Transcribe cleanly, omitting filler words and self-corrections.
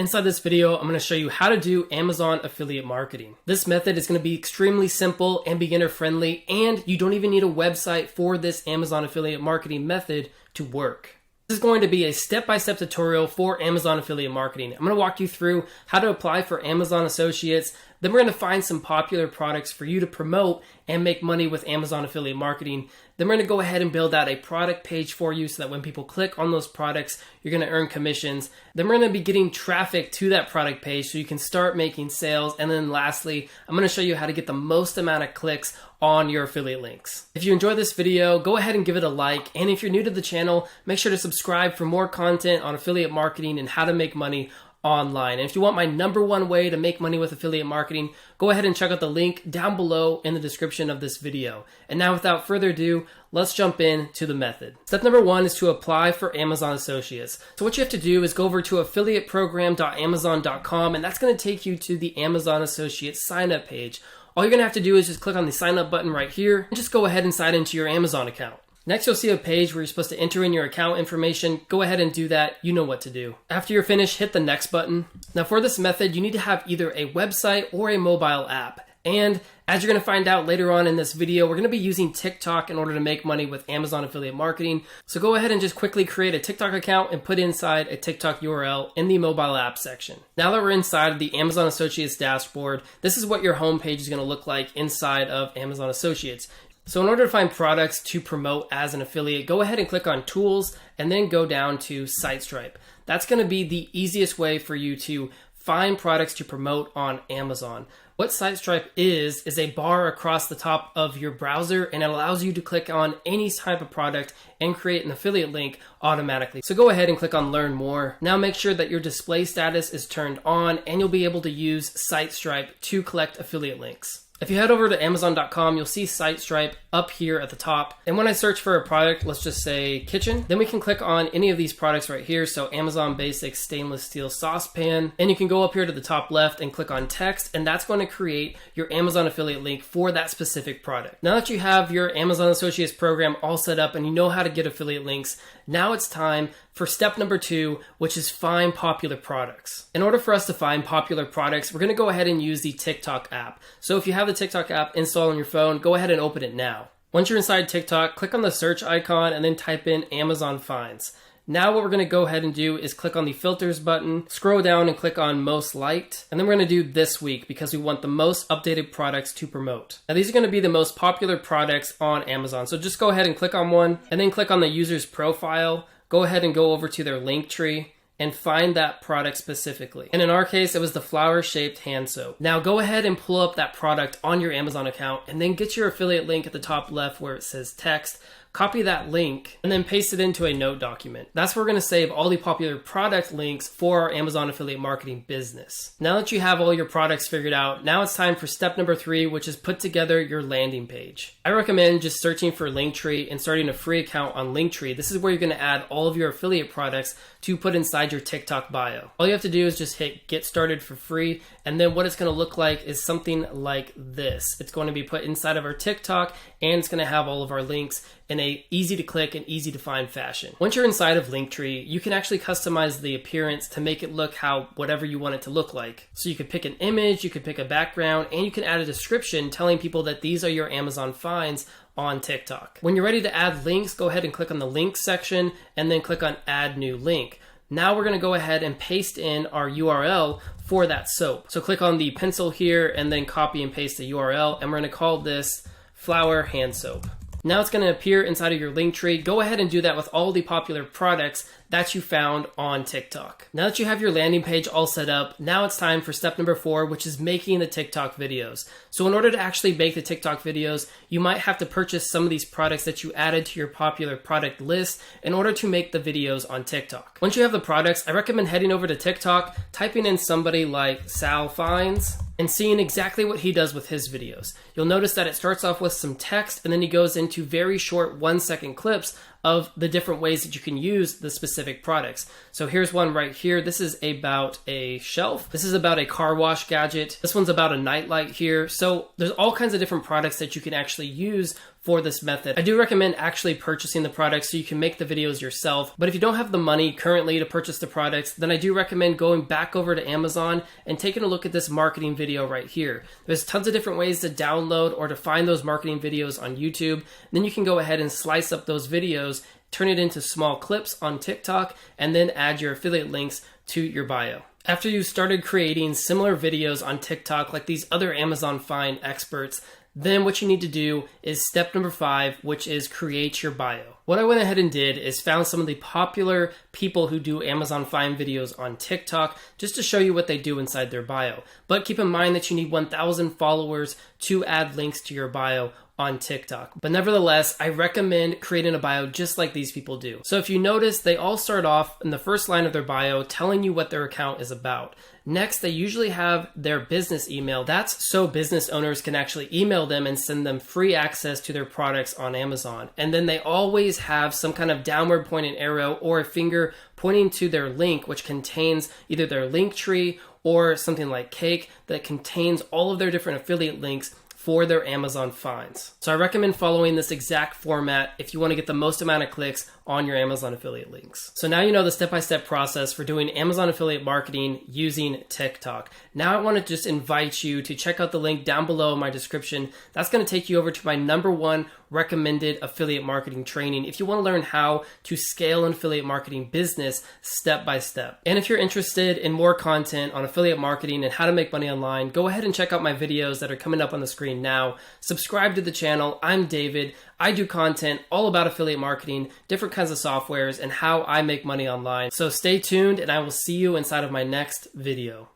Inside this video, I'm going to show you how to do Amazon affiliate marketing. This method is going to be extremely simple and beginner friendly, and you don't even need a website for this Amazon affiliate marketing method to work. This is going to be a step-by-step tutorial for Amazon affiliate marketing. I'm going to walk you through how to apply for Amazon Associates. Then we're going to find some popular products for you to promote and make money with Amazon affiliate marketing. Then we're going to go ahead and build out a product page for you so that when people click on those products, you're going to earn commissions. Then we're going to be getting traffic to that product page so you can start making sales. And then lastly, I'm going to show you how to get the most amount of clicks on your affiliate links. If you enjoyed this video, go ahead and give it a like. And if you're new to the channel, make sure to subscribe for more content on affiliate marketing and how to make money online. And if you want my #1 way to make money with affiliate marketing, go ahead and check out the link down below in the description of this video. And now without further ado, let's jump into the method. Step #1 is to apply for Amazon Associates. So what you have to do is go over to affiliateprogram.amazon.com, and that's going to take you to the Amazon Associates sign up page. All you're going to have to do is just click on the sign up button right here and just go ahead and sign into your Amazon account. Next, you'll see a page where you're supposed to enter in your account information. Go ahead and do that. You know what to do. After you're finished, hit the next button. Now for this method, you need to have either a website or a mobile app. And as you're going to find out later on in this video, we're going to be using TikTok in order to make money with Amazon affiliate marketing. So go ahead and just quickly create a TikTok account and put inside a TikTok URL in the mobile app section. Now that we're inside of the Amazon Associates dashboard, this is what your homepage is going to look like inside of Amazon Associates. So in order to find products to promote as an affiliate, go ahead and click on Tools and then go down to SiteStripe. That's going to be the easiest way for you to find products to promote on Amazon. What SiteStripe is a bar across the top of your browser, and it allows you to click on any type of product and create an affiliate link automatically. So go ahead and click on Learn More. Now make sure that your display status is turned on, and you'll be able to use SiteStripe to collect affiliate links. If you head over to Amazon.com, you'll see SiteStripe up here at the top. And when I search for a product, let's just say kitchen, then we can click on any of these products right here. So Amazon Basics Stainless Steel Saucepan. And you can go up here to the top left and click on text, and that's going to create your Amazon affiliate link for that specific product. Now that you have your Amazon Associates program all set up and you know how to get affiliate links, now it's time for step #2, which is find popular products. In order for us to find popular products, we're going to go ahead and use the TikTok app. So if you have the TikTok app installed on your phone, go ahead and open it now. Once you're inside TikTok, click on the search icon and then type in Amazon Finds. Now what we're going to go ahead and do is click on the filters button, scroll down and click on most liked, and then we're going to do this week because we want the most updated products to promote. Now these are going to be the most popular products on Amazon. So just go ahead and click on one and then click on the user's profile. Go ahead and go over to their link tree and find that product specifically. And in our case, it was the flower-shaped hand soap. Now go ahead and pull up that product on your Amazon account and then get your affiliate link at the top left where it says text. Copy that link and then paste it into a note document. That's where we're going to save all the popular product links for our Amazon affiliate marketing business. Now that you have all your products figured out, now it's time for step #3, which is put together your landing page. I recommend just searching for Linktree and starting a free account on Linktree. This is where you're going to add all of your affiliate products to put inside your TikTok bio. All you have to do is just hit get started for free, and then what it's going to look like is something like this. It's going to be put inside of our TikTok, and it's going to have all of our links in a easy to click and easy to find fashion. Once you're inside of Linktree, you can actually customize the appearance to make it look whatever you want it to look like. So you could pick an image, you could pick a background, and you can add a description telling people that these are your Amazon finds on TikTok. When you're ready to add links, go ahead and click on the links section and then click on add new link. Now we're going to go ahead and paste in our URL for that soap. So click on the pencil here and then copy and paste the URL, and we're going to call this flower hand soap. Now it's going to appear inside of your link tree. Go ahead and do that with all the popular products that you found on TikTok. Now that you have your landing page all set up, now it's time for step #4, which is making the TikTok videos. So in order to actually make the TikTok videos, you might have to purchase some of these products that you added to your popular product list in order to make the videos on TikTok. Once you have the products, I recommend heading over to TikTok, typing in somebody like Sal Finds, and seeing exactly what he does with his videos. You'll notice that it starts off with some text and then he goes into very short 1-second clips of the different ways that you can use the specific products. So here's one right here. This is about a shelf. This is about a car wash gadget. This one's about a nightlight here. So there's all kinds of different products that you can actually use for this method. I do recommend actually purchasing the products so you can make the videos yourself. But if you don't have the money currently to purchase the products, then I do recommend going back over to Amazon and taking a look at this marketing video right here. There's tons of different ways to download or to find those marketing videos on YouTube. Then you can go ahead and slice up those videos, turn it into small clips on TikTok, and then add your affiliate links to your bio. After you've started creating similar videos on TikTok like these other Amazon Find experts, then what you need to do is step number 5, which is create your bio. What I went ahead and did is found some of the popular people who do Amazon Find videos on TikTok just to show you what they do inside their bio. But keep in mind that you need 1,000 followers to add links to your bio on TikTok. But nevertheless, I recommend creating a bio just like these people do. So if you notice, they all start off in the first line of their bio telling you what their account is about. Next, they usually have their business email. That's so business owners can actually email them and send them free access to their products on Amazon. And then they always have some kind of downward pointing arrow or a finger pointing to their link, which contains either their link tree or something like Cake that contains all of their different affiliate links for their Amazon finds. So I recommend following this exact format if you want to get the most amount of clicks on your Amazon affiliate links. So now you know the step-by-step process for doing Amazon affiliate marketing using TikTok. Now I want to just invite you to check out the link down below in my description. That's going to take you over to my #1 recommended affiliate marketing training if you want to learn how to scale an affiliate marketing business step by step. And if you're interested in more content on affiliate marketing and how to make money online, go ahead and check out my videos that are coming up on the screen now. Subscribe to the channel. I'm David. I do content all about affiliate marketing, different kinds of softwares, and how I make money online. So stay tuned, and I will see you inside of my next video.